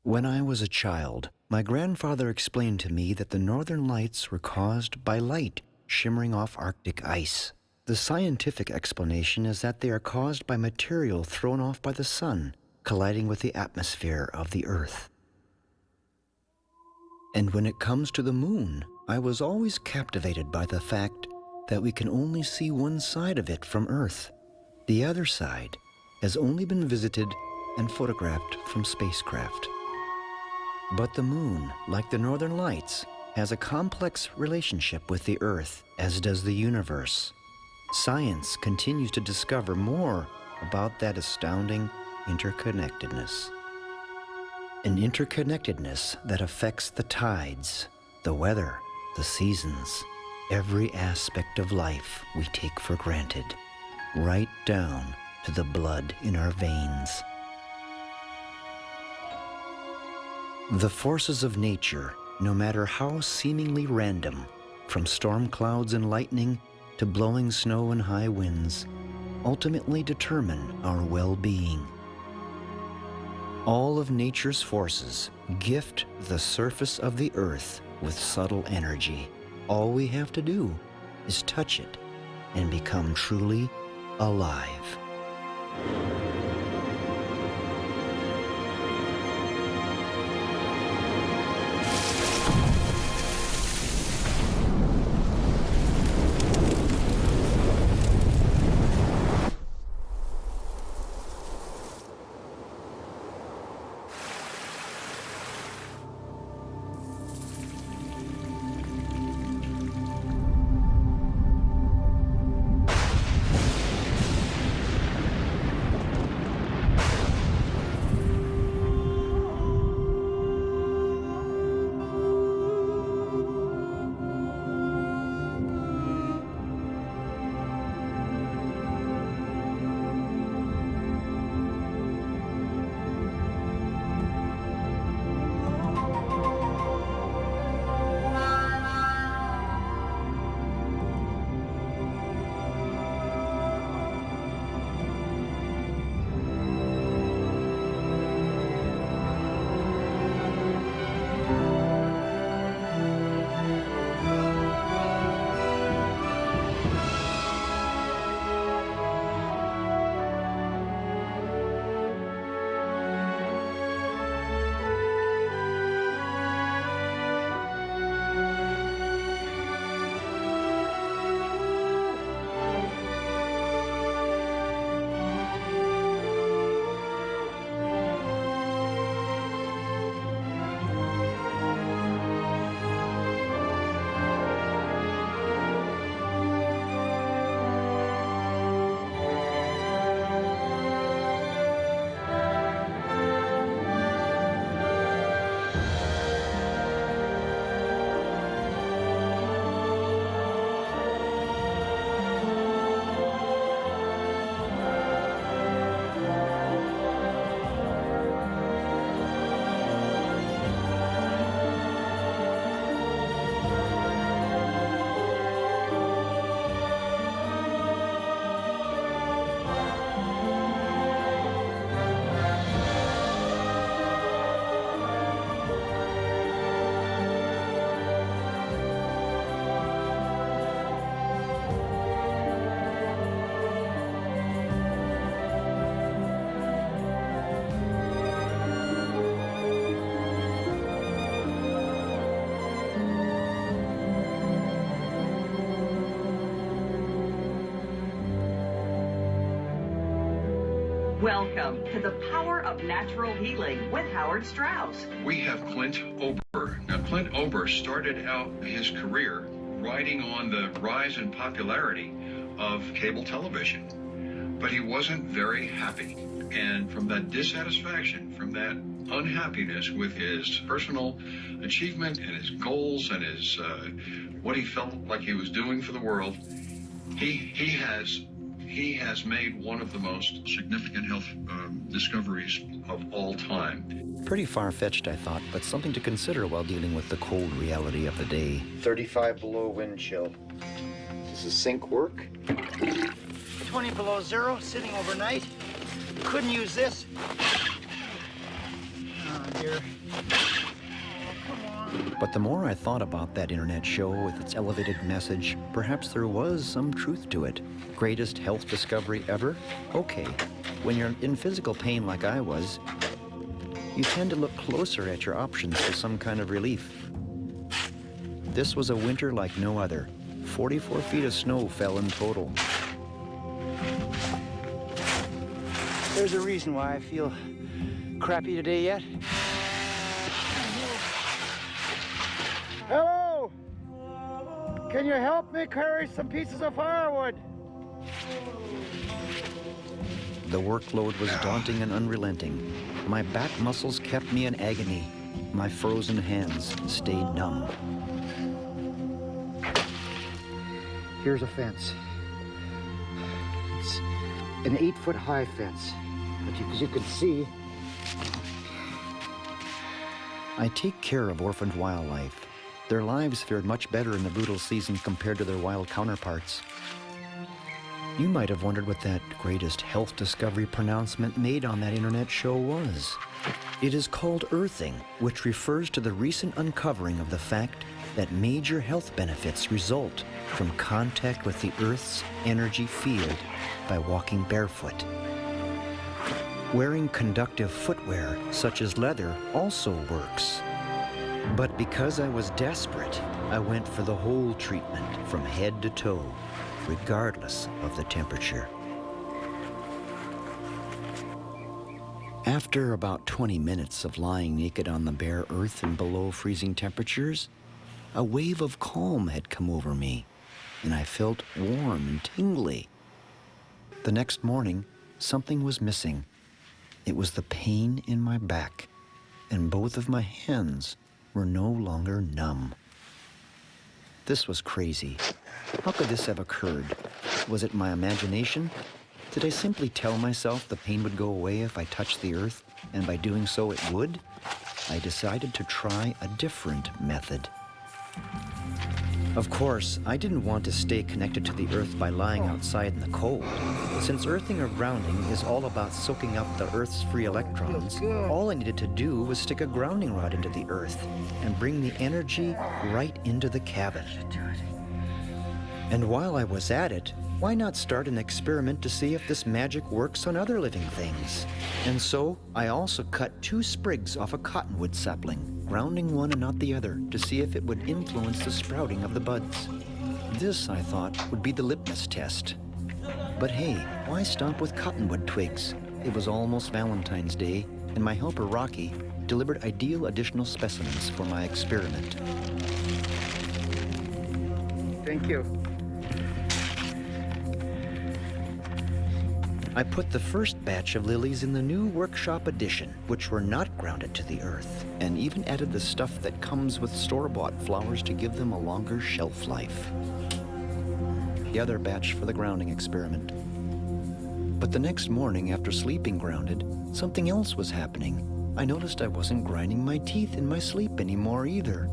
When I was a child, my grandfather explained to me that the northern lights were caused by light shimmering off Arctic ice. The scientific explanation is that they are caused by material thrown off by the sun, colliding with the atmosphere of the Earth. And when it comes to the moon, I was always captivated by the fact that we can only see one side of it from Earth. The other side has only been visited and photographed from spacecraft. But the moon, like the northern lights, has a complex relationship with the Earth, as does the universe. Science continues to discover more about that astounding interconnectedness. An interconnectedness that affects the tides, the weather, the seasons, every aspect of life we take for granted, right down to the blood in our veins. The forces of nature, no matter how seemingly random, from storm clouds and lightning to blowing snow and high winds, ultimately determine our well-being. All of nature's forces gift the surface of the earth with subtle energy. All we have to do is touch it and become truly alive. Welcome to the Power of Natural Healing with Howard Strauss. We have Clint Ober. Now, Clint Ober started out his career riding on the rise in popularity of cable television, but he wasn't very happy. And from that dissatisfaction, from that unhappiness with his personal achievement and his goals and his what he felt like he was doing for the world, he has made one of the most significant health discoveries of all time. Pretty far-fetched, I thought, but something to consider while dealing with the cold reality of the day. 35 below wind chill. Does the sink work? 20 below zero, sitting overnight. Couldn't use this. on here. But the more I thought about that internet show with its elevated message, perhaps there was some truth to it. Greatest health discovery ever? Okay. When you're in physical pain like I was, you tend to look closer at your options for some kind of relief. This was a winter like no other. 44 feet of snow fell in total. There's a reason why I feel crappy today yet. Hello! Can you help me carry some pieces of firewood? The workload was daunting and unrelenting. My back muscles kept me in agony. My frozen hands stayed numb. Here's a fence. It's an 8-foot-high fence. But as you can see, I take care of orphaned wildlife. Their lives fared much better in the brutal season compared to their wild counterparts. You might have wondered what that greatest health discovery pronouncement made on that internet show was. It is called earthing, which refers to the recent uncovering of the fact that major health benefits result from contact with the Earth's energy field by walking barefoot. Wearing conductive footwear, such as leather, also works. But because I was desperate, I went for the whole treatment from head to toe, regardless of the temperature. After about 20 minutes of lying naked on the bare earth in below freezing temperatures, a wave of calm had come over me, and I felt warm and tingly. The next morning, something was missing. It was the pain in my back, and both of my hands were no longer numb. This was crazy. How could this have occurred? Was it my imagination? Did I simply tell myself the pain would go away if I touched the earth, and by doing so it would? I decided to try a different method. Of course, I didn't want to stay connected to the earth by lying outside in the cold. Since earthing or grounding is all about soaking up the earth's free electrons, all I needed to do was stick a grounding rod into the earth and bring the energy right into the cabin. And while I was at it, why not start an experiment to see if this magic works on other living things? And so I also cut 2 sprigs off a cottonwood sapling, grounding one and not the other, to see if it would influence the sprouting of the buds. This, I thought, would be the litmus test. But hey, why stomp with cottonwood twigs? It was almost Valentine's Day, and my helper Rocky delivered ideal additional specimens for my experiment. thank you. I put the first batch of lilies in the new workshop edition, which were not grounded to the earth, and even added the stuff that comes with store-bought flowers to give them a longer shelf life. The other batch for the grounding experiment. But the next morning, after sleeping grounded, something else was happening. I noticed I wasn't grinding my teeth in my sleep anymore either.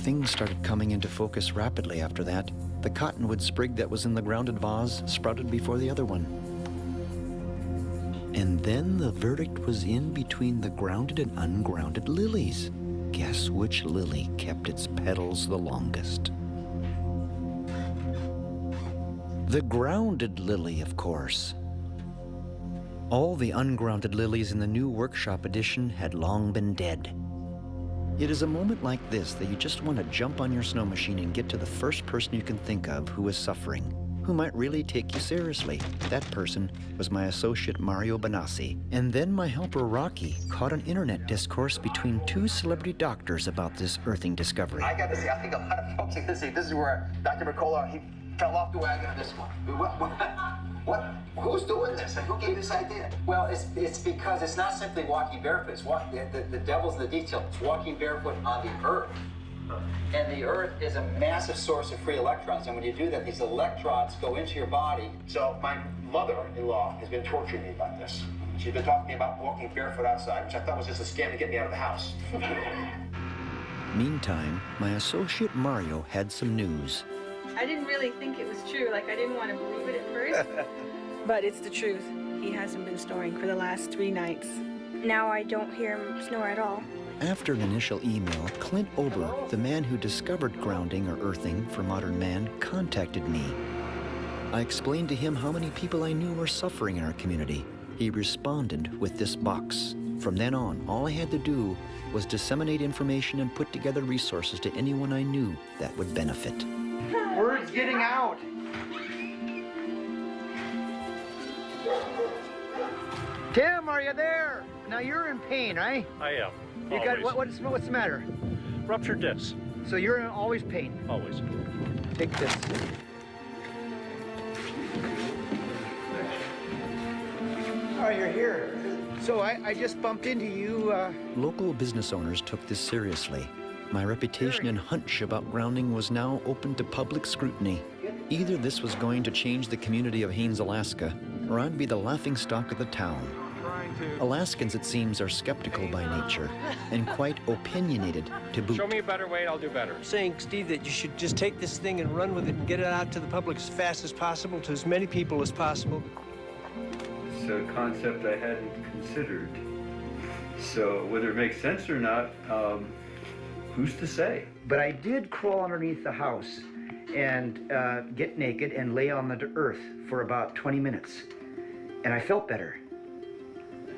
Things started coming into focus rapidly after that. The cottonwood sprig that was in the grounded vase sprouted before the other one. And then the verdict was in between the grounded and ungrounded lilies. Guess which lily kept its petals the longest? The grounded lily, of course. All the ungrounded lilies in the new workshop edition had long been dead. It is a moment like this that you just want to jump on your snow machine and get to the first person you can think of who is suffering, who might really take you seriously. That person was my associate Mario Benassi. And then my helper Rocky caught an internet discourse between 2 celebrity doctors about this earthing discovery. I got to see, I think a lot of folks are going to see, this is where Dr. Mercola, he fell off the wagon on this one. What? Who's doing this? And who gave this idea? Well, it's because it's not simply walking barefoot. It's the devil's in the detail. It's walking barefoot on the earth. And the earth is a massive source of free electrons. And when you do that, these electrons go into your body. So my mother-in-law has been torturing me about this. She's been talking to me about walking barefoot outside, which I thought was just a scam to get me out of the house. Meantime, my associate Mario had some news. I didn't really think it was true. Like, I didn't want to believe it at first. But it's the truth. He hasn't been snoring for the last 3 nights. Now I don't hear him snore at all. After an initial email, Clint Ober, the man who discovered grounding or earthing for modern man, contacted me. I explained to him how many people I knew were suffering in our community. He responded with this box. From then on, all I had to do was disseminate information and put together resources to anyone I knew that would benefit. Word's getting out. Tim, are you there? Now you're in pain, right? I am. You got what's the matter? Ruptured disc. So you're in always pain. Always. Take this. Oh, you're here. So I just bumped into you. Local business owners took this seriously. My reputation and hunch about grounding was now open to public scrutiny. Either this was going to change the community of Haines, Alaska, or I'd be the laughingstock of the town. Alaskans, it seems, are skeptical by nature and quite opinionated to boot. Show me a better way and I'll do better. Saying, Steve, that you should just take this thing and run with it and get it out to the public as fast as possible, to as many people as possible. It's a concept I hadn't considered. So whether it makes sense or not, who's to say? But I did crawl underneath the house and get naked and lay on the earth for about 20 minutes. And I felt better.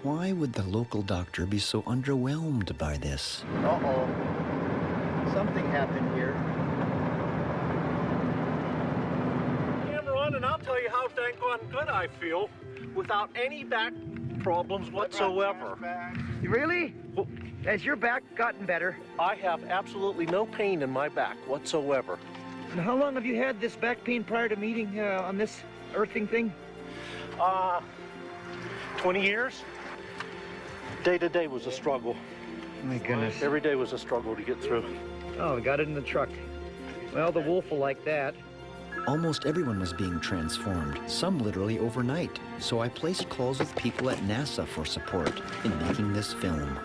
Why would the local doctor be so underwhelmed by this? Uh-oh. Something happened here. Camera on, and I'll tell you how dang good I feel without any back problems whatsoever. Really? Has your back gotten better? I have absolutely no pain in my back whatsoever. And how long have you had this back pain prior to meeting on this earthing thing? 20 years. Day to day was a struggle. My goodness. Every day was a struggle to get through. Oh, we got it in the truck. Well, the wolf will like that. Almost everyone was being transformed, some literally overnight. So I placed calls with people at NASA for support in making this film.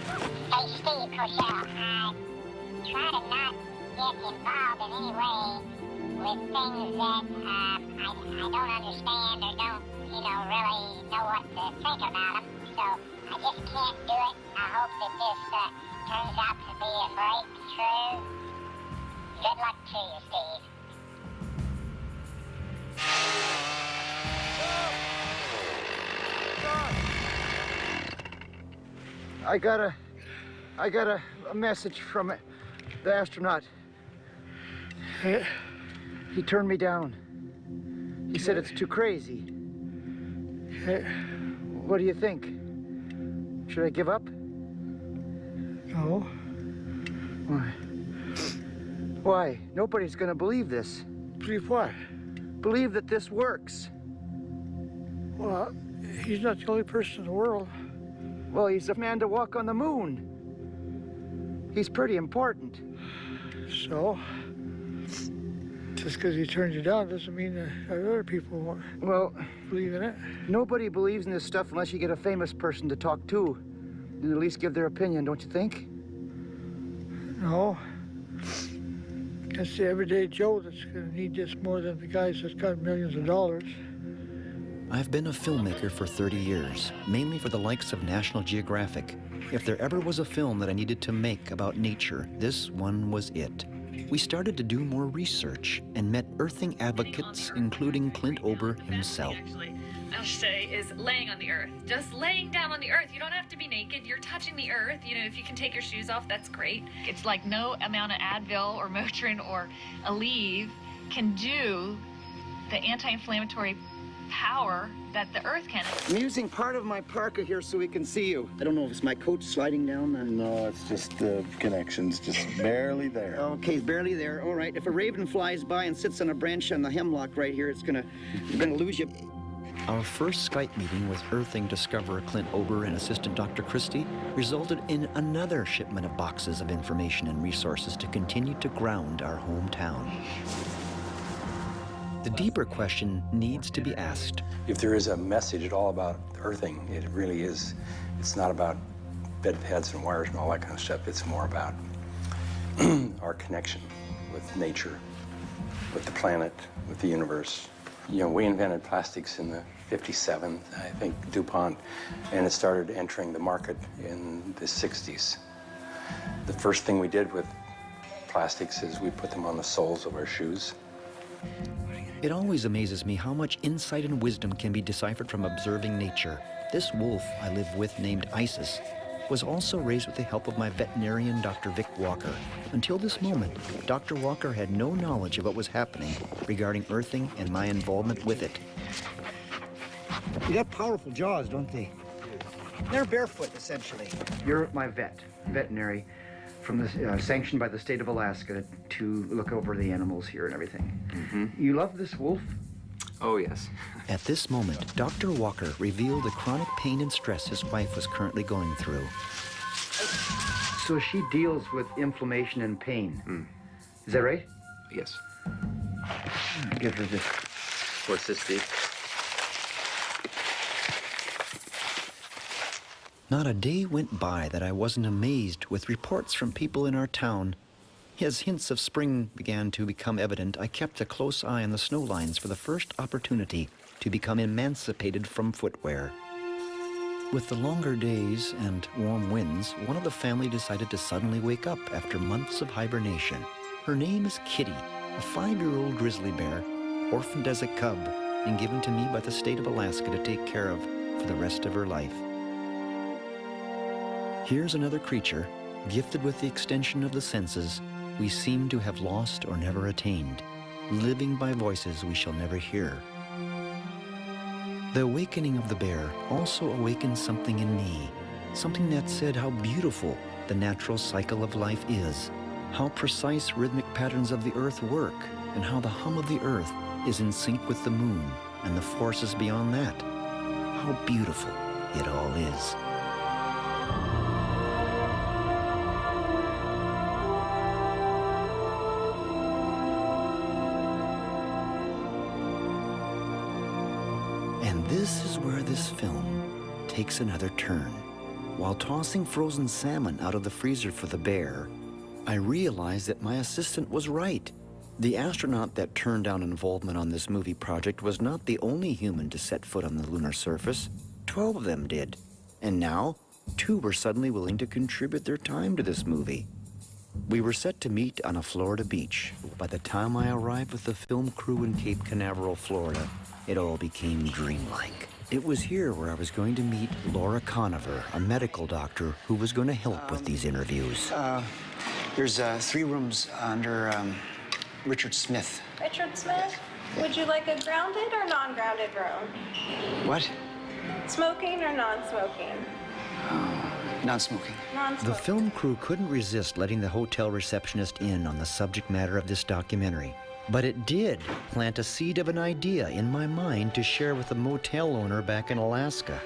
Hey, Steve Cosell, try to not get involved in any way with things that I don't understand or don't, really know what to think about them. So I just can't do it. I hope that this turns out to be a breakthrough. Good luck to you, Steve. I got a message from the astronaut. He turned me down. He said it's too crazy. What do you think? Should I give up? No. Why? Why? Nobody's gonna believe this. Believe what? Believe that this works. Well, he's not the only person in the world. Well, he's the man to walk on the moon. He's pretty important. So? Just because he turned you down doesn't mean that other people won't believe in it. Nobody believes in this stuff unless you get a famous person to talk to. And at least give their opinion, don't you think? No. It's the everyday Joe that's going to need this more than the guys that's got millions of dollars. I've been a filmmaker for 30 years, mainly for the likes of National Geographic. If there ever was a film that I needed to make about nature, this one was it. We started to do more research and met earthing advocates, including Clint Ober himself. I'll say, is laying on the earth. Just laying down on the earth. You don't have to be naked. You're touching the earth. If you can take your shoes off, that's great. It's like no amount of Advil or Motrin or Aleve can do the anti-inflammatory power that the earth can. I'm using part of my parka here so we can see you. I don't know if it's my coat sliding down. No, it's just the connections, just barely there. Okay, barely there. All right. If a raven flies by and sits on a branch on the hemlock right here, you're gonna lose you. Our first Skype meeting with earthing discoverer Clint Ober and assistant Dr. Christie resulted in another shipment of boxes of information and resources to continue to ground our hometown. The deeper question needs to be asked. If there is a message at all about earthing, it really is. It's not about bed pads and wires and all that kind of stuff. It's more about our connection with nature, with the planet, with the universe, You know, we invented plastics in the 57, I think, DuPont, and it started entering the market in the 60s. The first thing we did with plastics is we put them on the soles of our shoes. It always amazes me how much insight and wisdom can be deciphered from observing nature. This wolf I live with, named Isis, was also raised with the help of my veterinarian, Dr. Vic Walker. Until this moment, Dr. Walker had no knowledge of what was happening regarding earthing and my involvement with it. They got powerful jaws, don't they? They're barefoot, essentially. You're my veterinary, from the sanctioned by the state of Alaska to look over the animals here and everything. Mm-hmm. You love this wolf? Oh, yes. At this moment, Dr. Walker revealed the chronic pain and stress his wife was currently going through. So she deals with inflammation and pain. Mm. Is that right? Yes. Give her this. What's this, Steve? Not a day went by that I wasn't amazed with reports from people in our town. As hints of spring began to become evident, I kept a close eye on the snow lines for the first opportunity to become emancipated from footwear. With the longer days and warm winds, one of the family decided to suddenly wake up after months of hibernation. Her name is Kitty, a 5-year-old grizzly bear, orphaned as a cub and given to me by the state of Alaska to take care of for the rest of her life. Here's another creature, gifted with the extension of the senses we seem to have lost or never attained, living by voices we shall never hear. The awakening of the bear also awakened something in me, something that said how beautiful the natural cycle of life is, how precise rhythmic patterns of the earth work, and how the hum of the earth is in sync with the moon and the forces beyond that. How beautiful it all is. And this is where this film takes another turn. While tossing frozen salmon out of the freezer for the bear, I realized that my assistant was right. The astronaut that turned down involvement on this movie project was not the only human to set foot on the lunar surface. 12 of them did. And now, 2 were suddenly willing to contribute their time to this movie. We were set to meet on a Florida beach. By the time I arrived with the film crew in Cape Canaveral, Florida, it all became dreamlike. It was here where I was going to meet Laura Conover, a medical doctor who was going to help with these interviews. There's 3 rooms under Richard Smith. Richard Smith, would you like a grounded or non-grounded room? What? Smoking or non-smoking? Non-smoking. The film crew couldn't resist letting the hotel receptionist in on the subject matter of this documentary. But it did plant a seed of an idea in my mind to share with a motel owner back in Alaska.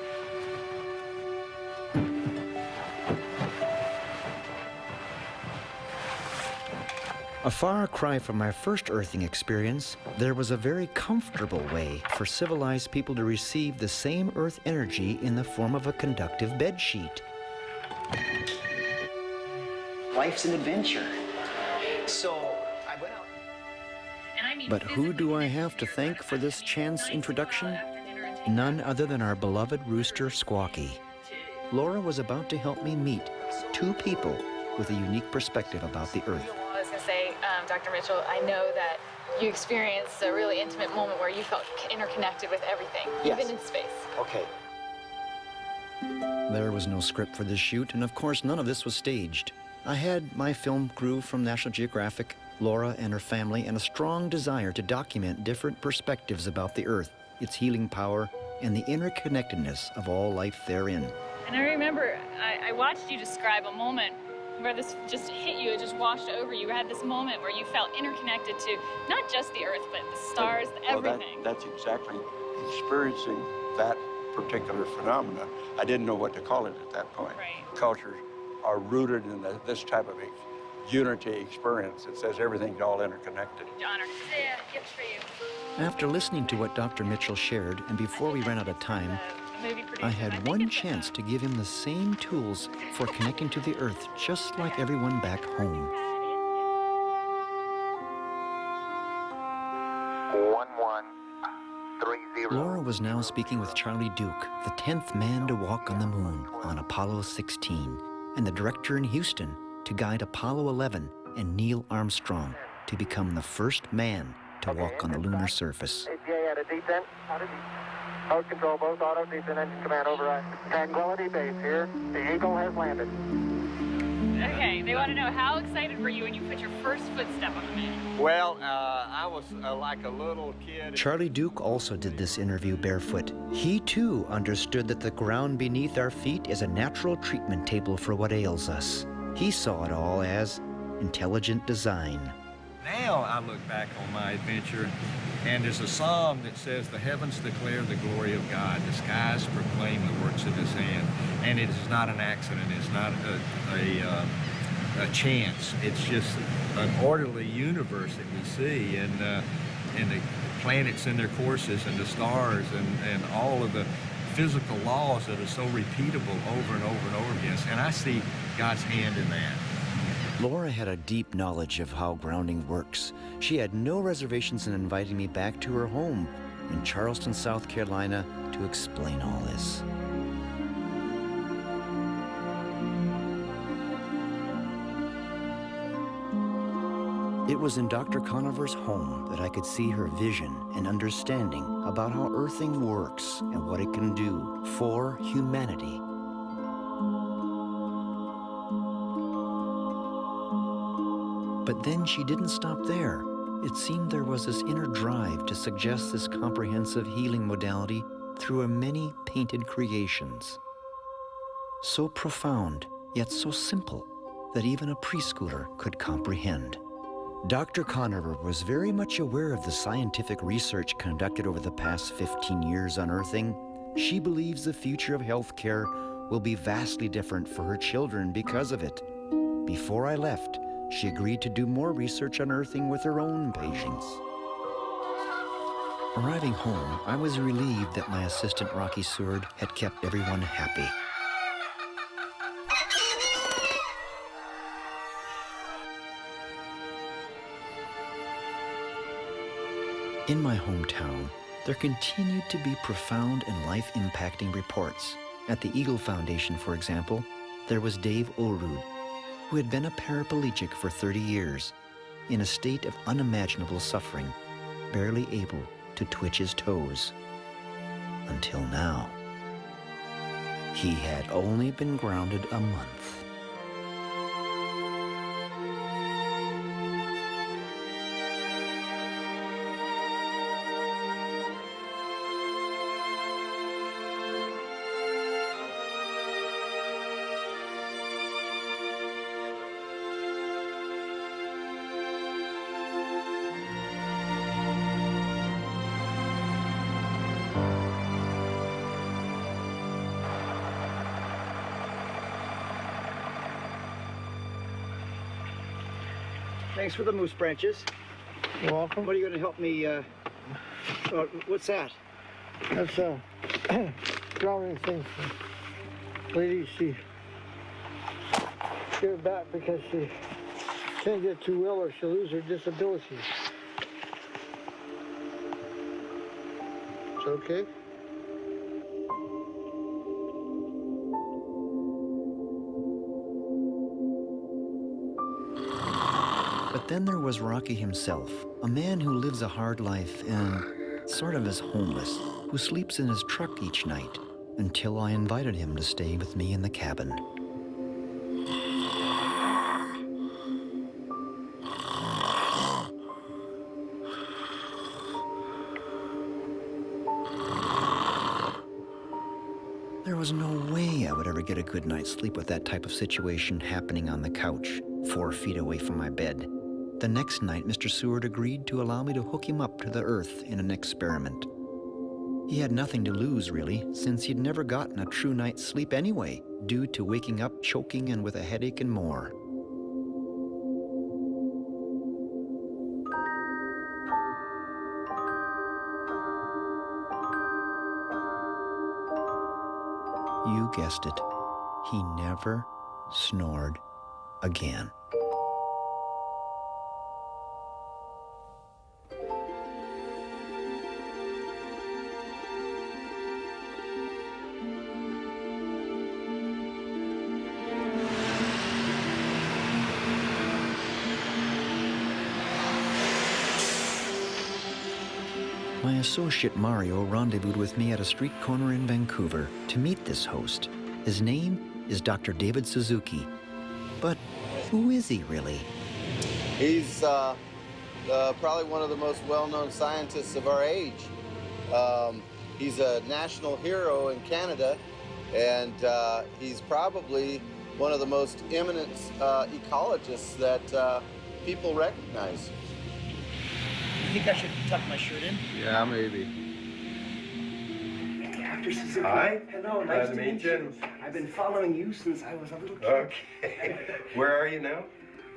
A far cry from my first earthing experience, there was a very comfortable way for civilized people to receive the same earth energy in the form of a conductive bedsheet. Life's an adventure. So I went out. But who do I have to thank for this chance introduction? None other than our beloved rooster, Squawky. Laura was about to help me meet 2 people with a unique perspective about the earth. I was going to say, Dr. Mitchell, I know that you experienced a really intimate moment where you felt interconnected with everything, Yes. even in space. Okay. There was no script for this shoot, and of course none of this was staged. I had my film crew from National Geographic, Laura and her family, and a strong desire to document different perspectives about the Earth, its healing power, and the interconnectedness of all life therein. And I remember I watched you describe a moment where this just hit you, it just washed over you. You had this moment where you felt interconnected to not just the Earth, but the stars, everything. That's exactly experiencing that particular phenomena. I didn't know what to call it at that point. Right. Cultures are rooted in this type of unity experience. It says everything's all interconnected. Honor. Yeah, gift for you. After listening to what Dr. Mitchell shared, and before we ran out of time, I had one chance to give him the same tools for connecting to the Earth, just like everyone back home. 1-1. was now speaking with Charlie Duke, the 10th man to walk on the moon on Apollo 16, and the director in Houston to guide Apollo 11 and Neil Armstrong to become the first man to walk on the lunar surface. APA at a descent. Mode control, both auto, descent engine command override. Tranquility Base here. The Eagle has landed. Okay, they want to know, how excited were you when you put your first footstep on the moon? Well, I was like a little kid. Charlie Duke also did this interview barefoot. He too understood that the ground beneath our feet is a natural treatment table for what ails us. He saw it all as intelligent design. Now I look back on my adventure, and there's a psalm that says, "The heavens declare the glory of God, the skies proclaim the works of his hand." And it is not an accident, it's not a chance, it's just an orderly universe that we see, and the planets in their courses, and the stars, and all of the physical laws that are so repeatable over and over and over again. And I see God's hand in that. Laura had a deep knowledge of how grounding works. She had no reservations in inviting me back to her home in Charleston, South Carolina, to explain all this. It was in Dr. Conover's home that I could see her vision and understanding about how earthing works and what it can do for humanity. But then she didn't stop there. It seemed there was this inner drive to suggest this comprehensive healing modality through her many painted creations. So profound, yet so simple, that even a preschooler could comprehend. Dr. Conover was very much aware of the scientific research conducted over the past 15 years on earthing. She believes the future of healthcare will be vastly different for her children because of it. Before I left, she agreed to do more research on earthing with her own patients. Arriving home, I was relieved that my assistant Rocky Seward had kept everyone happy. In my hometown, there continued to be profound and life-impacting reports. At the Eagle Foundation, for example, there was Dave Olrud, who had been a paraplegic for 30 years, in a state of unimaginable suffering, barely able to twitch his toes. Until now. He had only been grounded a month. Thanks for the moose branches. You're welcome. What are you going to help me, what's that? That's a grounding thing for lady. She give it back because she can't get too well or she'll lose her disability. It's okay? But then there was Rocky himself, a man who lives a hard life and sort of is homeless, who sleeps in his truck each night, until I invited him to stay with me in the cabin. There was no way I would ever get a good night's sleep with that type of situation happening on the couch, 4 feet away from my bed. The next night, Mr. Seward agreed to allow me to hook him up to the earth in an experiment. He had nothing to lose, really, since he'd never gotten a true night's sleep anyway, due to waking up choking and with a headache and more. You guessed it, he never snored again. associate Mario rendezvoused with me at a street corner in Vancouver to meet this host. His name is Dr. David Suzuki. But who is he really? He's probably one of the most well-known scientists of our age. He's a national hero in Canada, and he's probably one of the most eminent ecologists that people recognize. You think I should tuck my shirt in? Yeah, maybe. Dr. Suzuki. Hi. Hello, nice to meet you. I've been following you since I was a little kid. Okay. Where are you now?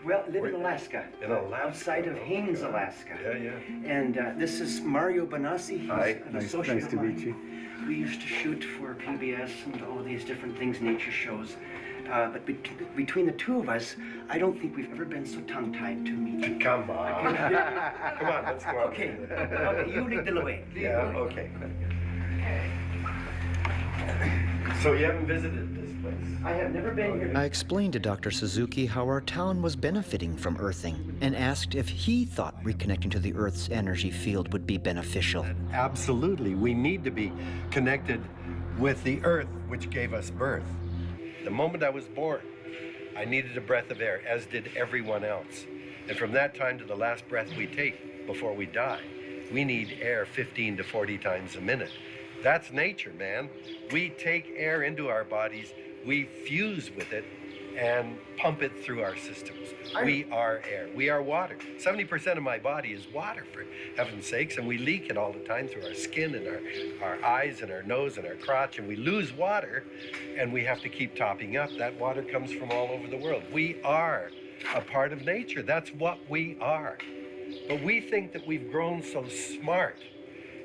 Well, live in Alaska. In Alaska? Outside of Haines, Alaska. Yeah, yeah. And this is Mario Benassi. He's Hi. an associate of mine. We used to shoot for PBS and all these different things, nature shows. But between the two of us, I don't think we've ever been so tongue-tied to meet. Come on. Come on, let's go. Okay. Okay, you lead the way. Yeah, okay. So you haven't visited this place? I have never been here. I explained to Dr. Suzuki how our town was benefiting from earthing and asked if he thought reconnecting to the Earth's energy field would be beneficial. Absolutely. We need to be connected with the Earth, which gave us birth. The moment I was born, I needed a breath of air, as did everyone else. And from that time to the last breath we take before we die, we need air 15 to 40 times a minute. That's nature, man. We take air into our bodies, we fuse with it, and pump it through our systems. We are air. We are water. 70% of my body is water, for heaven's sakes, and we leak it all the time through our skin and our eyes and our nose and our crotch, and we lose water, and we have to keep topping up. That water comes from all over the world. We are a part of nature. That's what we are. But we think that we've grown so smart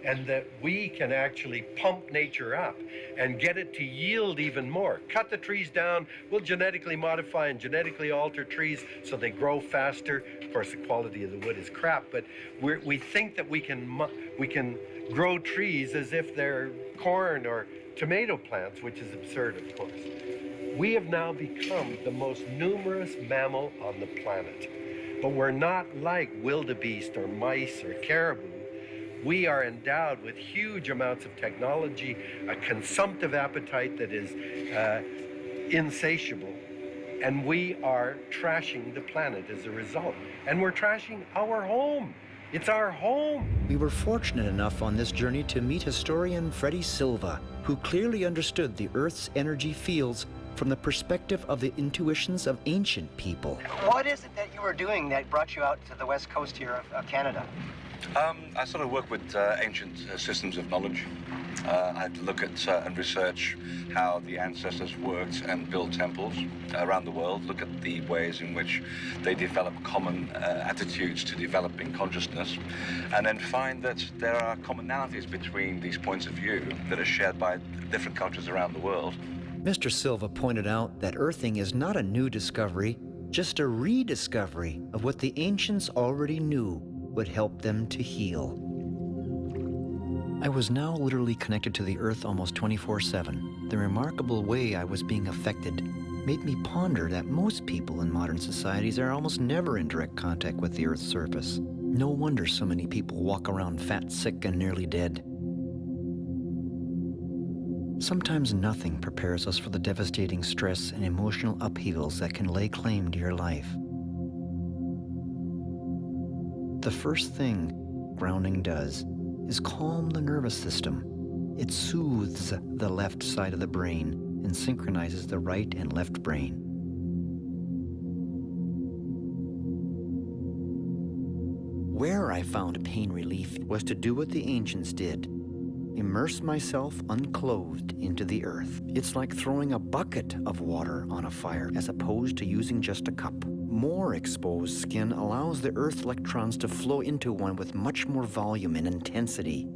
and that we can actually pump nature up and get it to yield even more. Cut the trees down, we'll genetically modify and genetically alter trees so they grow faster. Of course, the quality of the wood is crap, but we think that we can grow trees as if they're corn or tomato plants, which is absurd, of course. We have now become the most numerous mammal on the planet, but we're not like wildebeest or mice or caribou. We are endowed with huge amounts of technology, a consumptive appetite that is insatiable, and we are trashing the planet as a result. And we're trashing our home. It's our home. We were fortunate enough on this journey to meet historian Freddie Silva, who clearly understood the Earth's energy fields from the perspective of the intuitions of ancient people. What is it that you were doing that brought you out to the west coast here of Canada? I sort of work with ancient systems of knowledge. I had to look at and research how the ancestors worked and built temples around the world, look at the ways in which they develop common attitudes to developing consciousness, and then find that there are commonalities between these points of view that are shared by different cultures around the world. Mr. Silva pointed out that earthing is not a new discovery, just a rediscovery of what the ancients already knew would help them to heal. I was now literally connected to the earth almost 24/7. The remarkable way I was being affected made me ponder that most people in modern societies are almost never in direct contact with the earth's surface. No wonder so many people walk around fat, sick, and nearly dead. Sometimes nothing prepares us for the devastating stress and emotional upheavals that can lay claim to your life. The first thing grounding does is calm the nervous system. It soothes the left side of the brain and synchronizes the right and left brain. Where I found pain relief was to do what the ancients did. Immerse myself unclothed into the earth. It's like throwing a bucket of water on a fire as opposed to using just a cup. More exposed skin allows the earth electrons to flow into one with much more volume and intensity.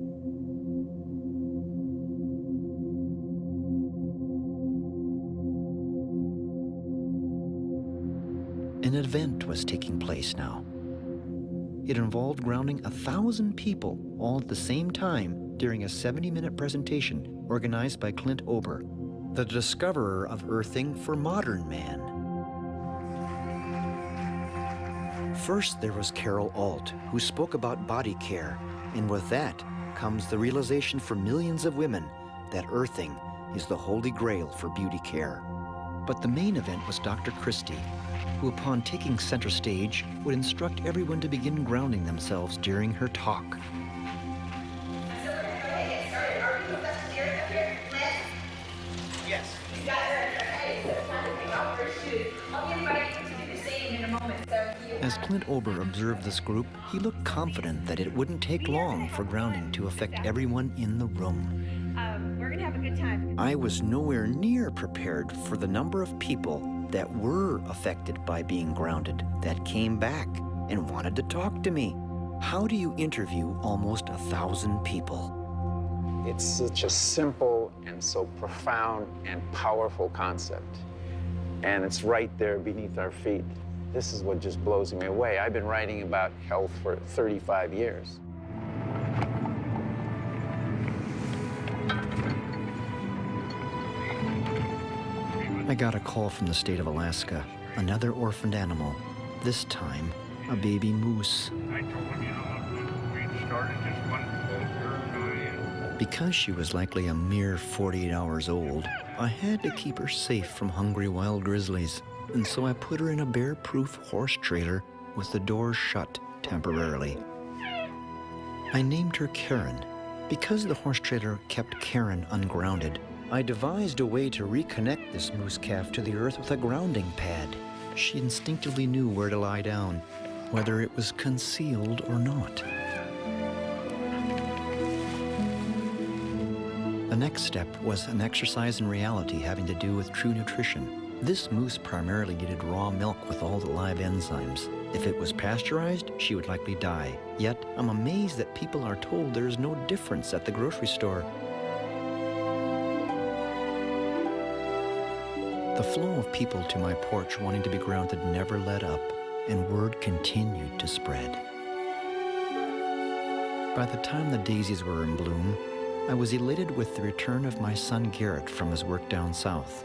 An event was taking place now. It involved grounding 1,000 people all at the same time during a 70-minute presentation organized by Clint Ober, the discoverer of earthing for modern man. First, there was Carol Alt, who spoke about body care, and with that comes the realization for millions of women that earthing is the holy grail for beauty care. But the main event was Dr. Christie, who upon taking center stage would instruct everyone to begin grounding themselves during her talk. Yes. As Clint Ober observed this group, he looked confident that it wouldn't take long for grounding to affect everyone in the room. We're gonna have a good time. I was nowhere near prepared for the number of people that were affected by being grounded, that came back and wanted to talk to me. How do you interview almost 1,000 people? It's such a simple and so profound and powerful concept. And it's right there beneath our feet. This is what just blows me away. I've been writing about health for 35 years. I got a call from the state of Alaska, another orphaned animal, this time a baby moose. Because she was likely a mere 48 hours old, I had to keep her safe from hungry wild grizzlies, and so I put her in a bear-proof horse trailer with the doors shut temporarily. I named her Karen. Because the horse trailer kept Karen ungrounded, I devised a way to reconnect this moose calf to the earth with a grounding pad. She instinctively knew where to lie down, whether it was concealed or not. The next step was an exercise in reality having to do with true nutrition. This moose primarily needed raw milk with all the live enzymes. If it was pasteurized, she would likely die. Yet, I'm amazed that people are told there is no difference at the grocery store. The flow of people to my porch wanting to be grounded never let up, and word continued to spread. By the time the daisies were in bloom, I was elated with the return of my son Garrett from his work down south.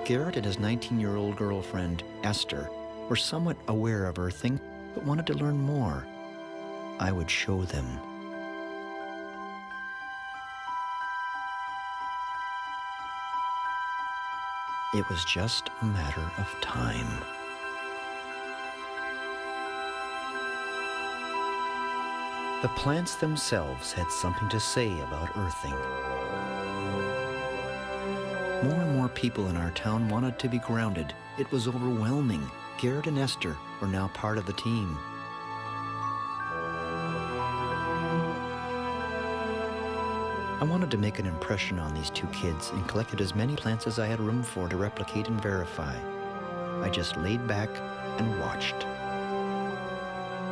Garrett and his 19-year-old girlfriend, Esther, were somewhat aware of earthing, but wanted to learn more. I would show them. It was just a matter of time. The plants themselves had something to say about earthing. More and more people in our town wanted to be grounded. It was overwhelming. Garrett and Esther were now part of the team. I wanted to make an impression on these two kids and collected as many plants as I had room for to replicate and verify. I just laid back and watched.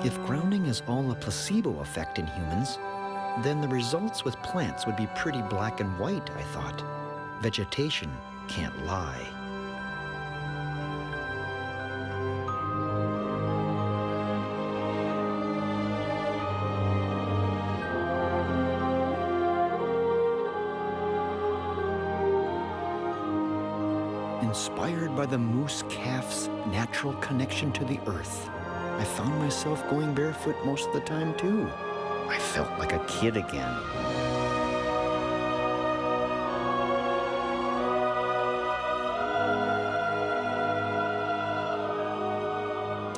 If grounding is all a placebo effect in humans, then the results with plants would be pretty black and white, I thought. Vegetation can't lie. Inspired by the moose calf's natural connection to the earth, I found myself going barefoot most of the time too. I felt like a kid again.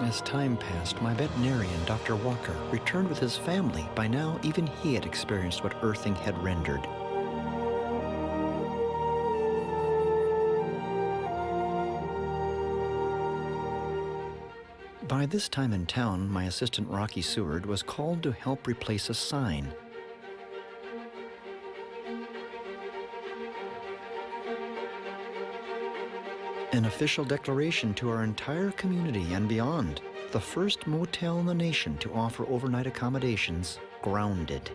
As time passed, my veterinarian, Dr. Walker, returned with his family. By now, even he had experienced what earthing had rendered. By this time in town, my assistant Rocky Seward was called to help replace a sign. An official declaration to our entire community and beyond. The first motel in the nation to offer overnight accommodations, grounded.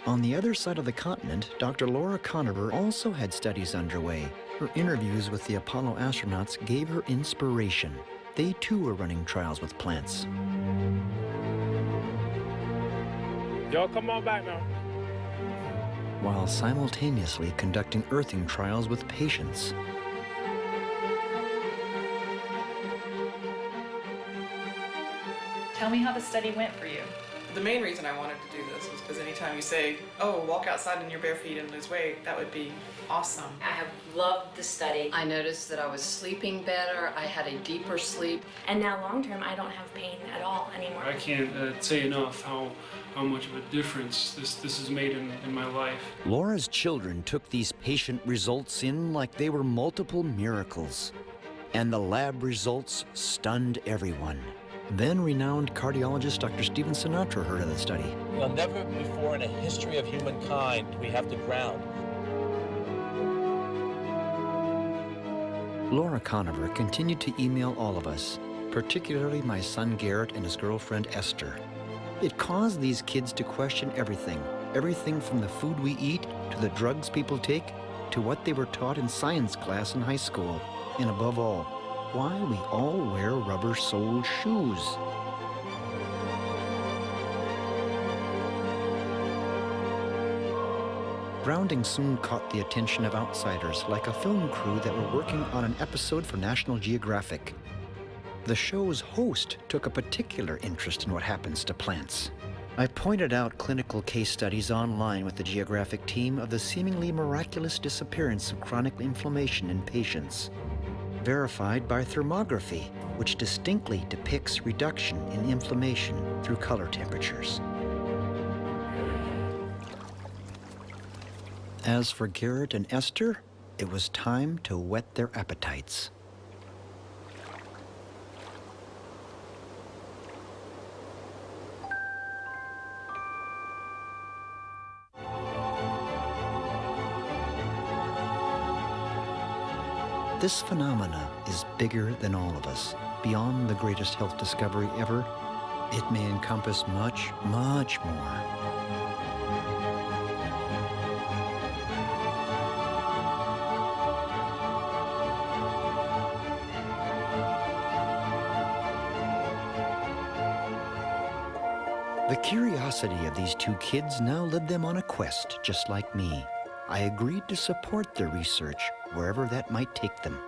On the other side of the continent, Dr. Laura Conover also had studies underway. Her interviews with the Apollo astronauts gave her inspiration. They too were running trials with plants. Y'all come on back now. While simultaneously conducting earthing trials with patients. Tell me how the study went for you. The main reason I wanted to do this was because anytime you say, oh, walk outside in your bare feet and lose weight, that would be awesome. I have loved the study. I noticed that I was sleeping better, I had a deeper sleep. And now long term, I don't have pain at all anymore. I can't say enough how much of a difference this has made in my life. Laura's children took these patient results in like they were multiple miracles. And the lab results stunned everyone. Then renowned cardiologist Dr. Stephen Sinatra heard of the study. Well, never before in a history of humankind do we have to ground. Laura Conover continued to email all of us, particularly my son Garrett and his girlfriend Esther. It caused these kids to question everything from the food we eat, to the drugs people take, to what they were taught in science class in high school, and above all, why we all wear rubber-soled shoes. Grounding soon caught the attention of outsiders, like a film crew that were working on an episode for National Geographic. The show's host took a particular interest in what happens to plants. I pointed out clinical case studies online with the Geographic team of the seemingly miraculous disappearance of chronic inflammation in patients, verified by thermography, which distinctly depicts reduction in inflammation through color temperatures. As for Garrett and Esther, it was time to whet their appetites. This phenomena is bigger than all of us, beyond the greatest health discovery ever. It may encompass much, much more. The curiosity of these two kids now led them on a quest, just like me. I agreed to support their research, wherever that might take them.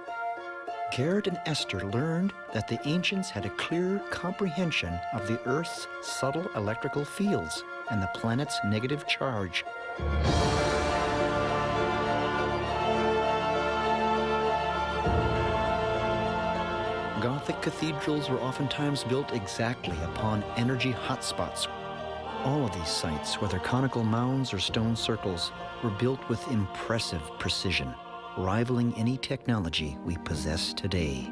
Garrett and Esther learned that the ancients had a clear comprehension of the Earth's subtle electrical fields and the planet's negative charge. Gothic cathedrals were oftentimes built exactly upon energy hotspots. All of these sites, whether conical mounds or stone circles, were built with impressive precision, rivaling any technology we possess today.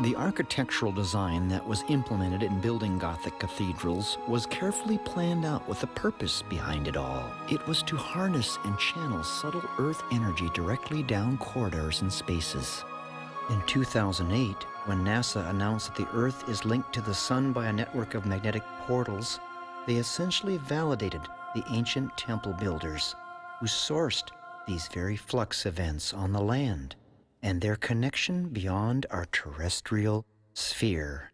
The architectural design that was implemented in building Gothic cathedrals was carefully planned out with a purpose behind it all. It was to harness and channel subtle Earth energy directly down corridors and spaces. In 2008, when NASA announced that the Earth is linked to the Sun by a network of magnetic portals, they essentially validated the ancient temple builders who sourced these very flux events on the land and their connection beyond our terrestrial sphere.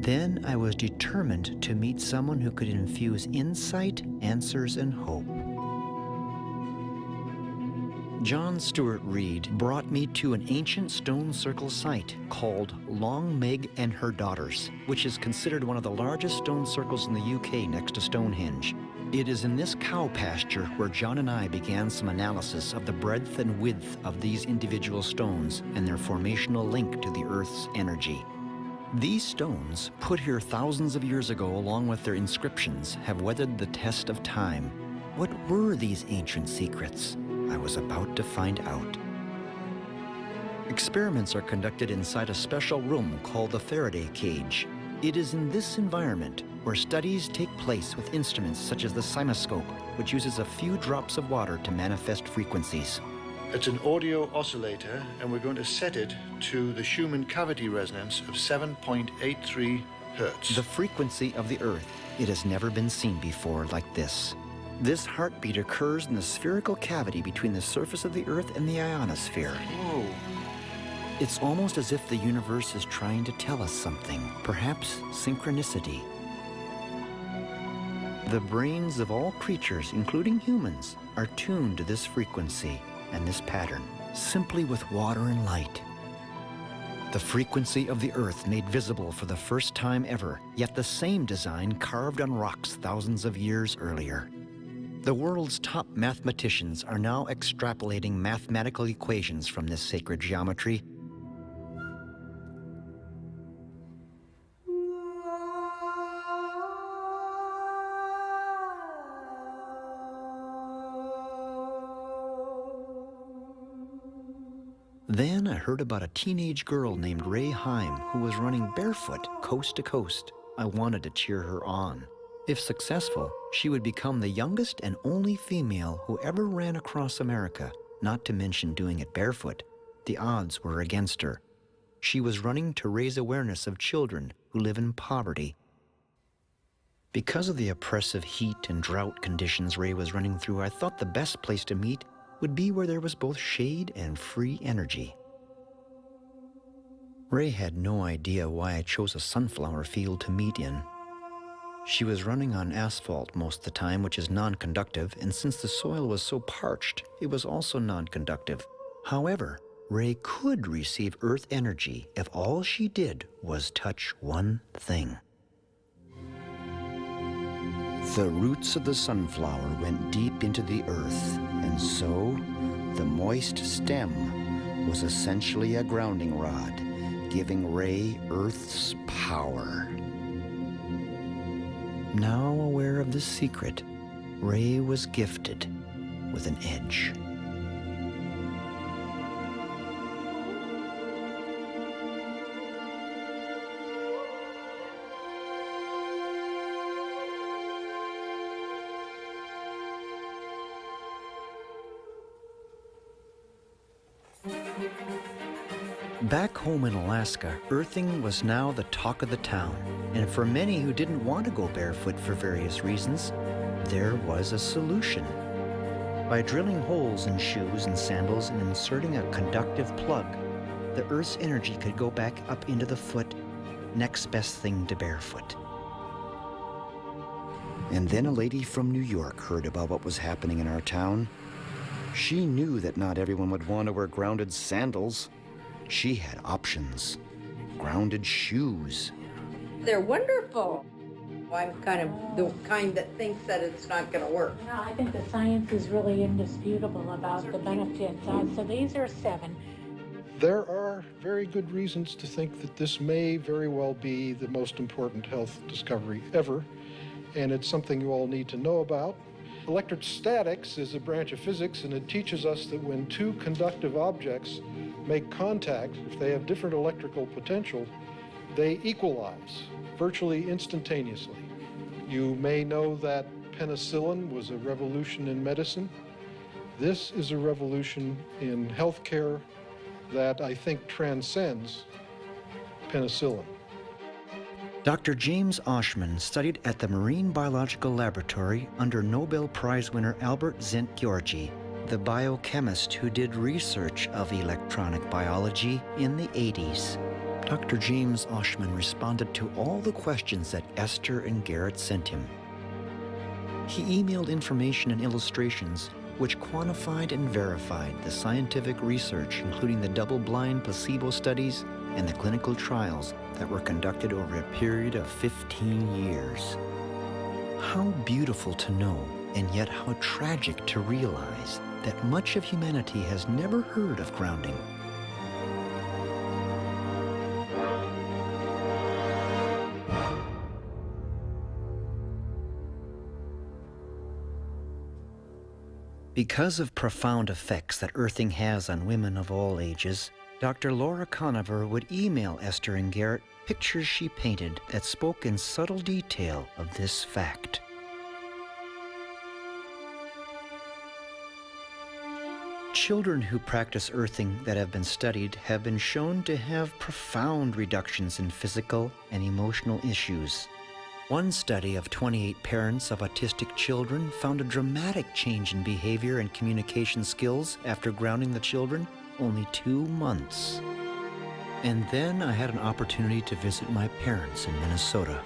Then I was determined to meet someone who could infuse insight, answers, and hope. John Stuart Reed brought me to an ancient stone circle site called Long Meg and Her Daughters, which is considered one of the largest stone circles in the UK next to Stonehenge. It is in this cow pasture where John and I began some analysis of the breadth and width of these individual stones and their formational link to the Earth's energy. These stones, put here thousands of years ago along with their inscriptions, have weathered the test of time. What were these ancient secrets? I was about to find out. Experiments are conducted inside a special room called the Faraday cage. It is in this environment where studies take place with instruments such as the cymoscope, which uses a few drops of water to manifest frequencies. It's an audio oscillator, and we're going to set it to the Schumann cavity resonance of 7.83 hertz. The frequency of the Earth. It has never been seen before like this. This heartbeat occurs in the spherical cavity between the surface of the Earth and the ionosphere. Whoa. It's almost as if the universe is trying to tell us something, perhaps synchronicity. The brains of all creatures, including humans, are tuned to this frequency and this pattern, simply with water and light. The frequency of the Earth made visible for the first time ever, yet the same design carved on rocks thousands of years earlier. The world's top mathematicians are now extrapolating mathematical equations from this sacred geometry. Then I heard about a teenage girl named Ray Heim who was running barefoot coast to coast. I wanted to cheer her on. If successful, she would become the youngest and only female who ever ran across America, not to mention doing it barefoot. The odds were against her. She was running to raise awareness of children who live in poverty. Because of the oppressive heat and drought conditions Ray was running through, I thought the best place to meet would be where there was both shade and free energy. Ray had no idea why I chose a sunflower field to meet in. She was running on asphalt most of the time, which is non-conductive, and since the soil was so parched, it was also non-conductive. However, Ray could receive earth energy if all she did was touch one thing. The roots of the sunflower went deep into the earth, and so the moist stem was essentially a grounding rod, giving Ray Earth's power. Now aware of this secret, Ray was gifted with an edge. Back home in Alaska, earthing was now the talk of the town, and for many who didn't want to go barefoot for various reasons, there was a solution. By drilling holes in shoes and sandals and inserting a conductive plug, the Earth's energy could go back up into the foot, next best thing to barefoot. And then a lady from New York heard about what was happening in our town. She knew that not everyone would want to wear grounded sandals. She had options. Grounded shoes. They're wonderful. I'm kind of the kind that thinks that it's not going to work. No, I think the science is really indisputable about the benefits. So these are 7. There are very good reasons to think that this may very well be the most important health discovery ever, and it's something you all need to know about. Electrostatics is a branch of physics, and it teaches us that when two conductive objects make contact, if they have different electrical potential, they equalize virtually instantaneously. You may know that penicillin was a revolution in medicine. This is a revolution in healthcare that I think transcends penicillin. Dr. James Oshman studied at the Marine Biological Laboratory under Nobel Prize winner Albert Szent-Györgyi, the biochemist who did research of electronic biology in the 80s. Dr. James Oshman responded to all the questions that Esther and Garrett sent him. He emailed information and illustrations which quantified and verified the scientific research, including the double-blind placebo studies and the clinical trials that were conducted over a period of 15 years. How beautiful to know, and yet how tragic to realize that much of humanity has never heard of grounding. Because of profound effects that earthing has on women of all ages, Dr. Laura Conover would email Esther and Garrett pictures she painted that spoke in subtle detail of this fact. Children who practice earthing that have been studied have been shown to have profound reductions in physical and emotional issues. One study of 28 parents of autistic children found a dramatic change in behavior and communication skills after grounding the children only 2 months. And then I had an opportunity to visit my parents in Minnesota.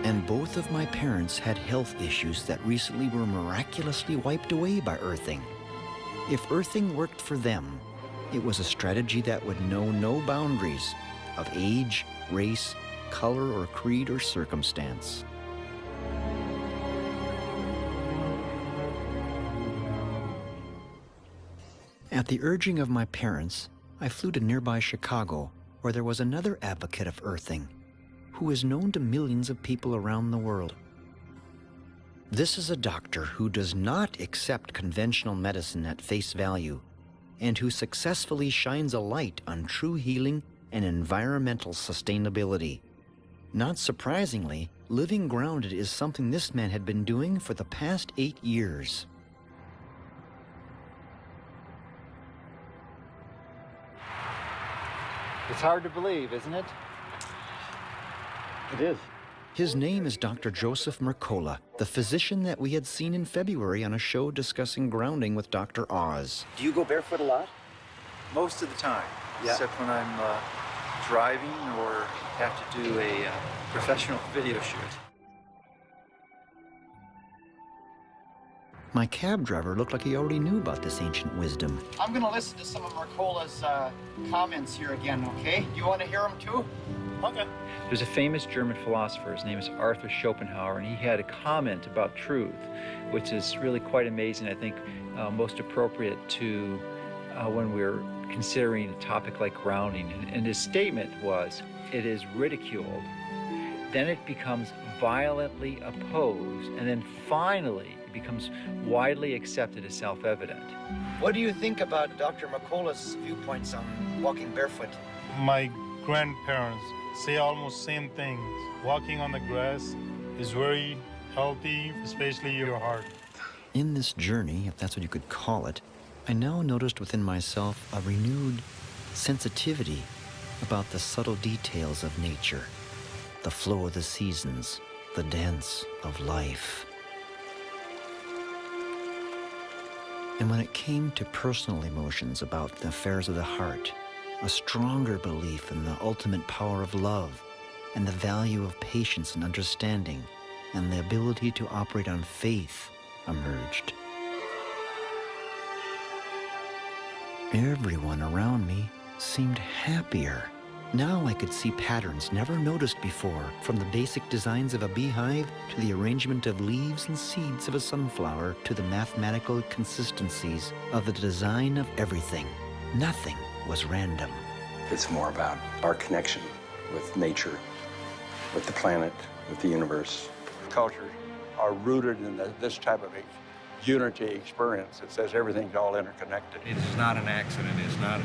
And both of my parents had health issues that recently were miraculously wiped away by earthing. If earthing worked for them, it was a strategy that would know no boundaries of age, race, color, or creed or circumstance. At the urging of my parents, I flew to nearby Chicago, where there was another advocate of earthing, who is known to millions of people around the world. This is a doctor who does not accept conventional medicine at face value, and who successfully shines a light on true healing and environmental sustainability. Not surprisingly, living grounded is something this man had been doing for the past 8 years. It's hard to believe, isn't it? It is. His name is Dr. Joseph Mercola, the physician that we had seen in February on a show discussing grounding with Dr. Oz. Do you go barefoot a lot? Most of the time, Yeah. except when I'm driving or have to do a professional video shoot. My cab driver looked like he already knew about this ancient wisdom. I'm going to listen to some of Mercola's comments here again, okay? Do you want to hear them too? Okay. There's a famous German philosopher, his name is Arthur Schopenhauer, and he had a comment about truth, which is really quite amazing, I think most appropriate to when we're considering a topic like grounding. And his statement was, it is ridiculed, then it becomes violently opposed, and then finally it becomes widely accepted as self-evident. What do you think about Dr. Mercola's viewpoints on walking barefoot? My grandparents say almost same things. Walking on the grass is very healthy, especially your heart. In this journey, if that's what you could call it, I now noticed within myself a renewed sensitivity about the subtle details of nature, the flow of the seasons, the dance of life. And when it came to personal emotions about the affairs of the heart, a stronger belief in the ultimate power of love and the value of patience and understanding and the ability to operate on faith emerged. Everyone around me seemed happier. Now I could see patterns never noticed before, from the basic designs of a beehive to the arrangement of leaves and seeds of a sunflower to the mathematical consistencies of the design of everything. Nothing was random. It's more about our connection with nature, with the planet, with the universe. Cultures are rooted in this type of unity experience. It says everything's all interconnected. It's not an accident. It's not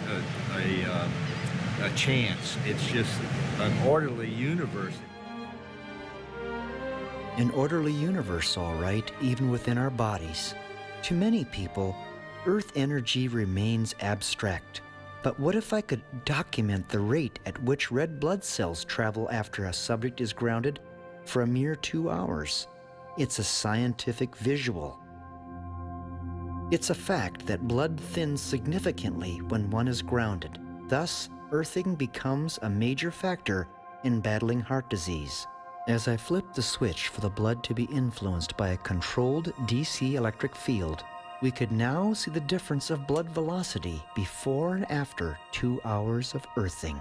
a chance. It's just an orderly universe. An orderly universe, all right, even within our bodies. To many people, Earth energy remains abstract. But what if I could document the rate at which red blood cells travel after a subject is grounded for a mere 2 hours? It's a scientific visual. It's a fact that blood thins significantly when one is grounded. Thus, earthing becomes a major factor in battling heart disease. As I flipped the switch for the blood to be influenced by a controlled DC electric field, we could now see the difference of blood velocity before and after 2 hours of earthing.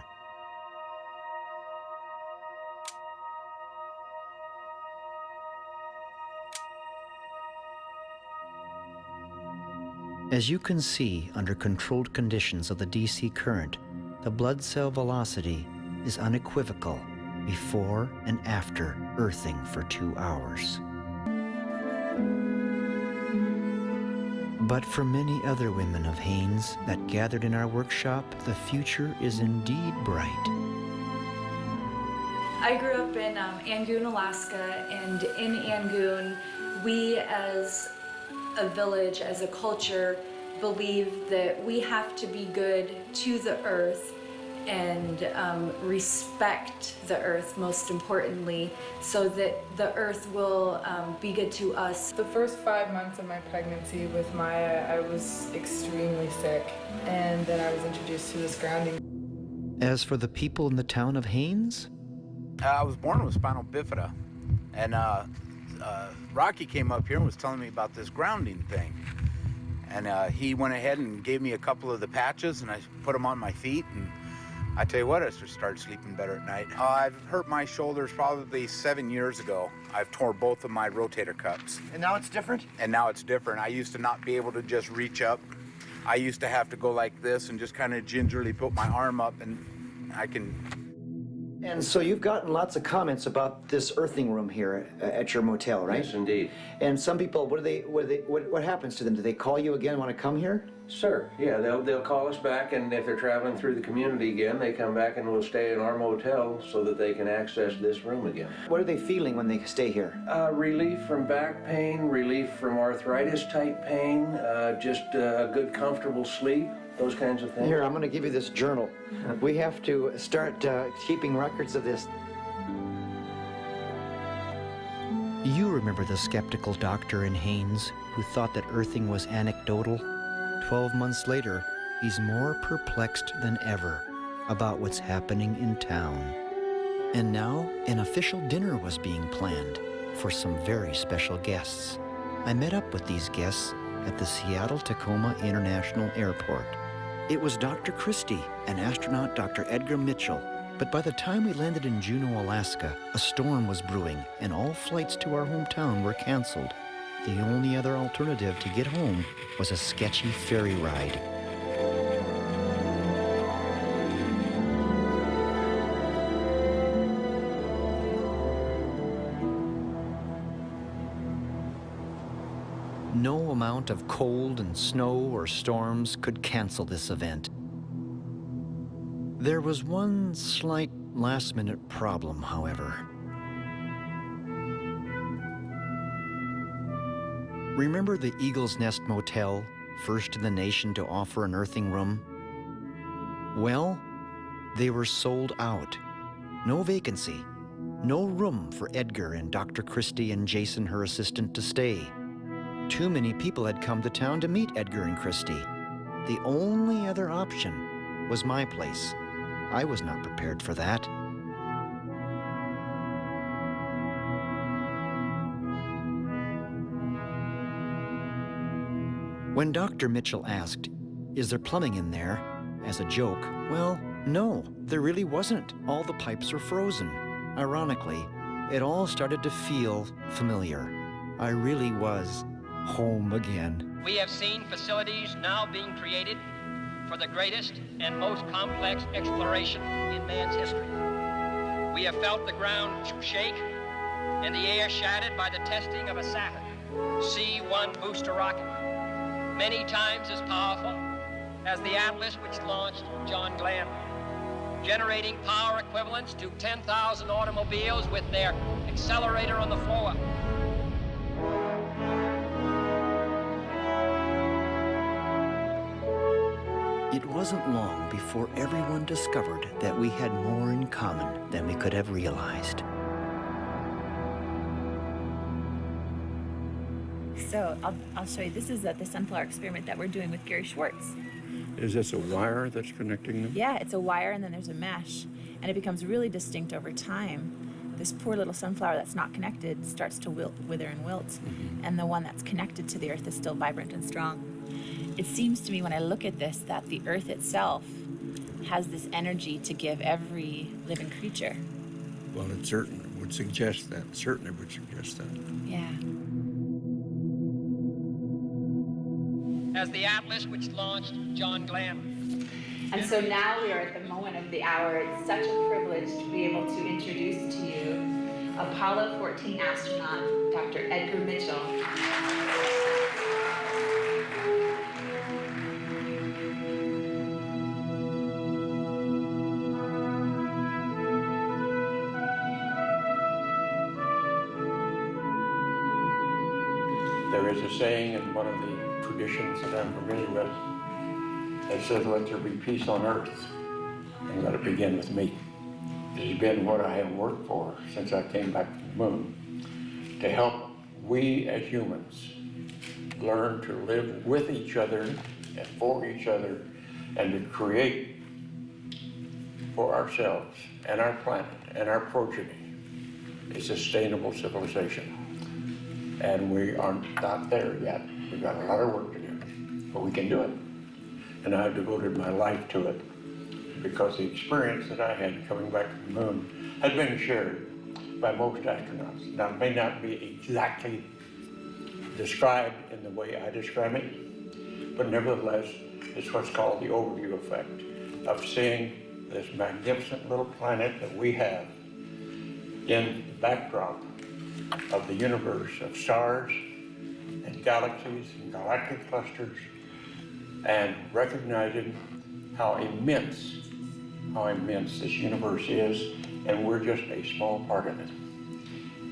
As you can see, under controlled conditions of the DC current, the blood cell velocity is unequivocal before and after earthing for 2 hours. But for many other women of Haines that gathered in our workshop, the future is indeed bright. I grew up in Angoon, Alaska, and in Angoon, we as a village, as a culture, believe that we have to be good to the earth and respect the earth, most importantly, so that the earth will be good to us. The first 5 months of my pregnancy with Maya, I was extremely sick, and then I was introduced to this grounding. As for the people in the town of Haines, I was born with spinal bifida, And Rocky came up here and was telling me about this grounding thing. And he went ahead and gave me a couple of the patches, and I put them on my feet, and I tell you what, I just started sleeping better at night. I've hurt my shoulders probably 7 years ago. I've torn both of my rotator cuffs. And now it's different? And now it's different. I used to not be able to just reach up. I used to have to go like this and just kind of gingerly put my arm up, and I can... And so you've gotten lots of comments about this earthing room here at your motel, right? Yes, indeed. And some people, what happens to them? Do they call you again, want to come here? Sure, yeah, they'll call us back, and if they're traveling through the community again, they come back and will stay in our motel so that they can access this room again. What are they feeling when they stay here? Relief from back pain, relief from arthritis-type pain, just a good, comfortable sleep, those kinds of things. Here, I'm going to give you this journal. We have to start keeping records of this. You remember the skeptical doctor in Haines who thought that earthing was anecdotal? 12 months later, he's more perplexed than ever about what's happening in town. And now, an official dinner was being planned for some very special guests. I met up with these guests at the Seattle-Tacoma International Airport. It was Dr. Christie and astronaut Dr. Edgar Mitchell. But by the time we landed in Juneau, Alaska, a storm was brewing and all flights to our hometown were canceled. The only other alternative to get home was a sketchy ferry ride. No amount of cold and snow or storms could cancel this event. There was one slight last-minute problem, however. Remember the Eagle's Nest Motel, first in the nation to offer an earthing room? Well, they were sold out. No vacancy. No room for Edgar and Dr. Christie and Jason, her assistant, to stay. Too many people had come to town to meet Edgar and Christie. The only other option was my place. I was not prepared for that. When Dr. Mitchell asked, "Is there plumbing in there?" as a joke, well, no, there really wasn't. All the pipes were frozen. Ironically, it all started to feel familiar. I really was home again. We have seen facilities now being created for the greatest and most complex exploration in man's history. We have felt the ground shake and the air shattered by the testing of a Saturn C-1 booster rocket, many times as powerful as the Atlas which launched John Glenn, generating power equivalents to 10,000 automobiles with their accelerator on the floor. It wasn't long before everyone discovered that we had more in common than we could have realized. So I'll show you. This is the sunflower experiment that we're doing with Gary Schwartz. Is this a wire that's connecting them? Yeah, it's a wire and then there's a mesh. And it becomes really distinct over time. This poor little sunflower that's not connected starts to wither and wilt. Mm-hmm. And the one that's connected to the earth is still vibrant and strong. It seems to me when I look at this that the earth itself has this energy to give every living creature. Well, it certainly would suggest that. Certainly would suggest that. Yeah. As the Atlas which launched John Glenn. And so now we are at the moment of the hour. It's such a privilege to be able to introduce to you Apollo 14 astronaut, Dr. Edgar Mitchell. There is a saying in one of the traditions that I'm familiar with that says, "Let there be peace on earth, and let it begin with me." It has been what I have worked for since I came back from the moon, to help we as humans learn to live with each other and for each other, and to create for ourselves and our planet and our progeny a sustainable civilization. And we are not there yet. We've got a lot of work to do, but we can do it. And I've devoted my life to it because the experience that I had coming back from the moon had been shared by most astronauts. Now, it may not be exactly described in the way I describe it, but nevertheless, it's what's called the overview effect of seeing this magnificent little planet that we have in the backdrop of the universe of stars and galaxies and galactic clusters, and recognizing how immense this universe is, and we're just a small part of it.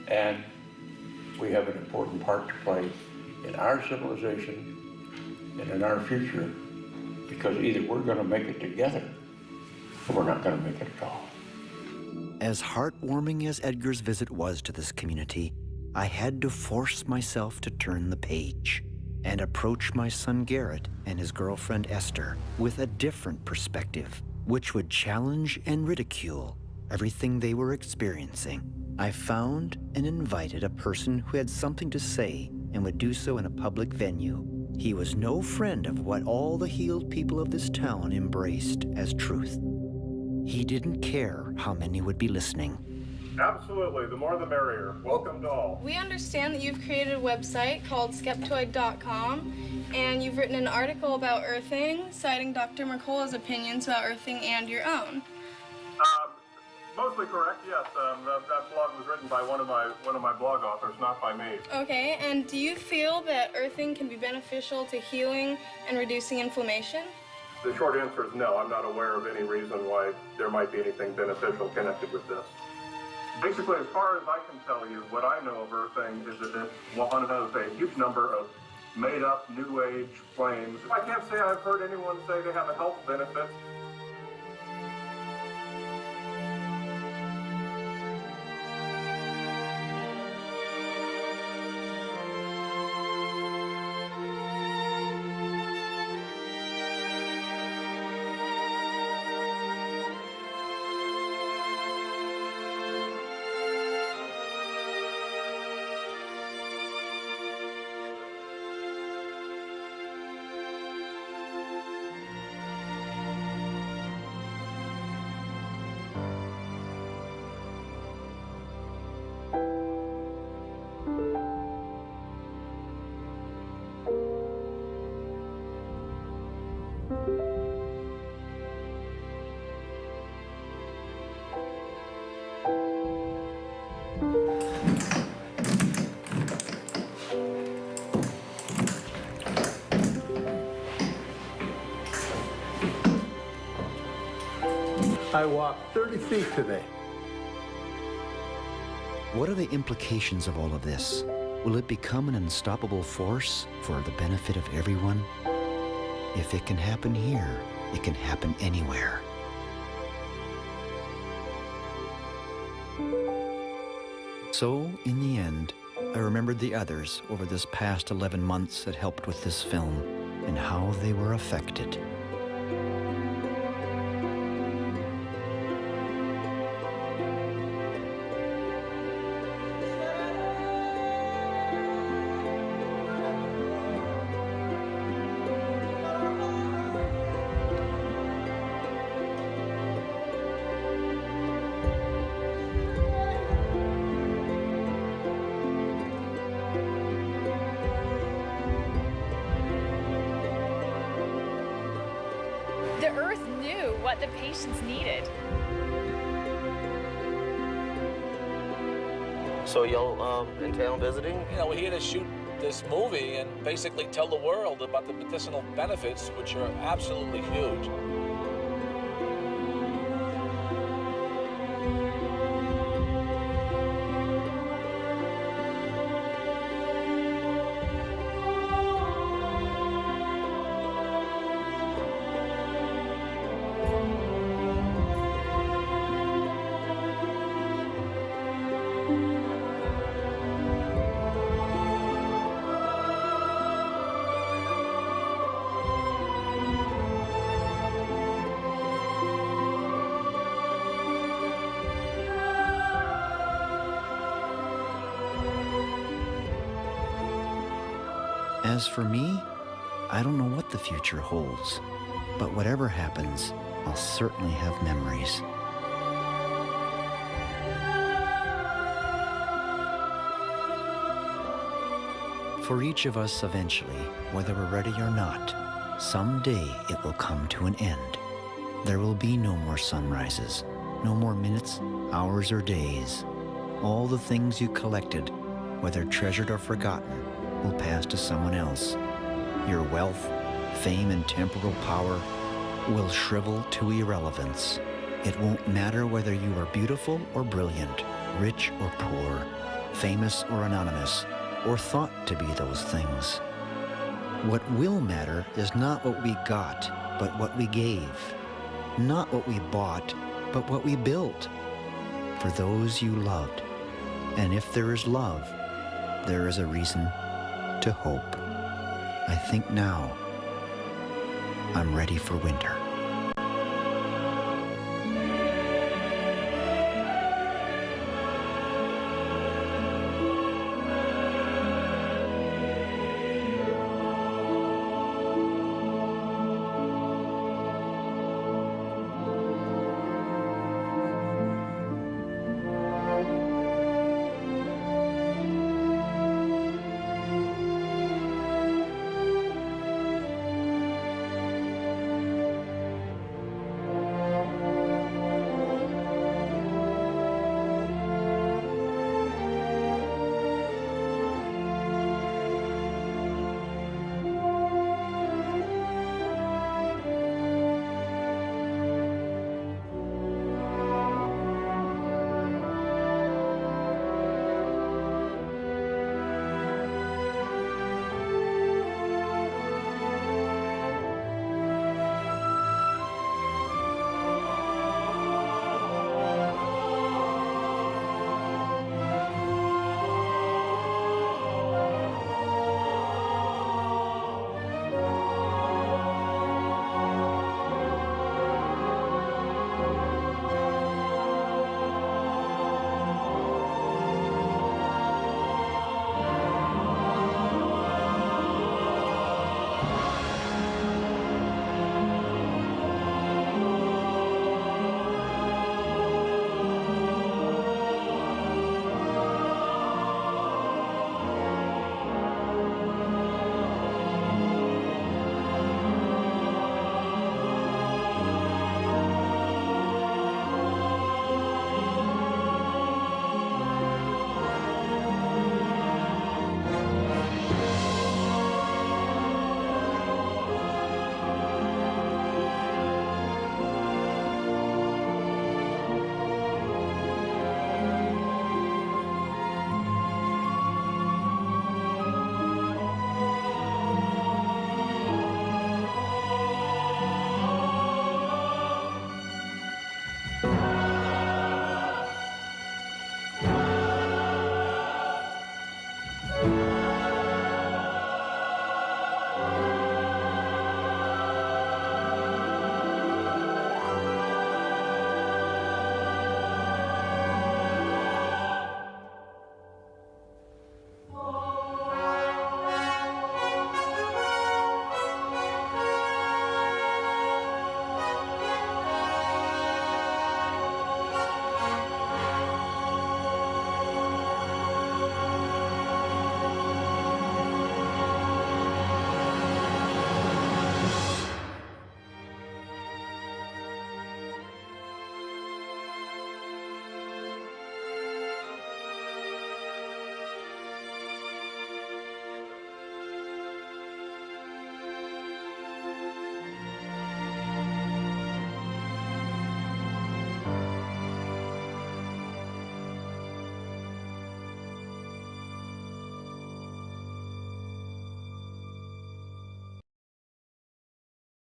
And we have an important part to play in our civilization and in our future, because either we're going to make it together or we're not going to make it at all. As heartwarming as Edgar's visit was to this community, I had to force myself to turn the page and approach my son Garrett and his girlfriend Esther with a different perspective, which would challenge and ridicule everything they were experiencing. I found and invited a person who had something to say and would do so in a public venue. He was no friend of what all the healed people of this town embraced as truth. He didn't care how many would be listening. Absolutely, the more the merrier. Welcome to all. We understand that you've created a website called skeptoid.com, and you've written an article about earthing, citing Dr. Mercola's opinions about earthing and your own. Mostly correct, yes. That blog was written by one of my blog authors, not by me. Okay, and do you feel that earthing can be beneficial to healing and reducing inflammation? The short answer is no. I'm not aware of any reason why there might be anything beneficial connected with this. Basically, as far as I can tell you, what I know of earthing is that one has a huge number of made-up New Age claims. I can't say I've heard anyone say they have a health benefit. I walked 30 feet today. What are the implications of all of this? Will it become an unstoppable force for the benefit of everyone? If it can happen here, it can happen anywhere. So, in the end, I remembered the others over this past 11 months that helped with this film and how they were affected. The Earth knew what the patients needed. So y'all in town visiting? You know, we're here to shoot this movie and basically tell the world about the medicinal benefits, which are absolutely huge. As for me, I don't know what the future holds, but whatever happens, I'll certainly have memories. For each of us eventually, whether we're ready or not, someday it will come to an end. There will be no more sunrises, no more minutes, hours, or days. All the things you collected, whether treasured or forgotten, will pass to someone else. Your wealth, fame, and temporal power will shrivel to irrelevance. It won't matter whether you are beautiful or brilliant, rich or poor, famous or anonymous, or thought to be those things. What will matter is not what we got, but what we gave. Not what we bought, but what we built. For those you loved. And if there is love, there is a reason to hope. I think now I'm ready for winter.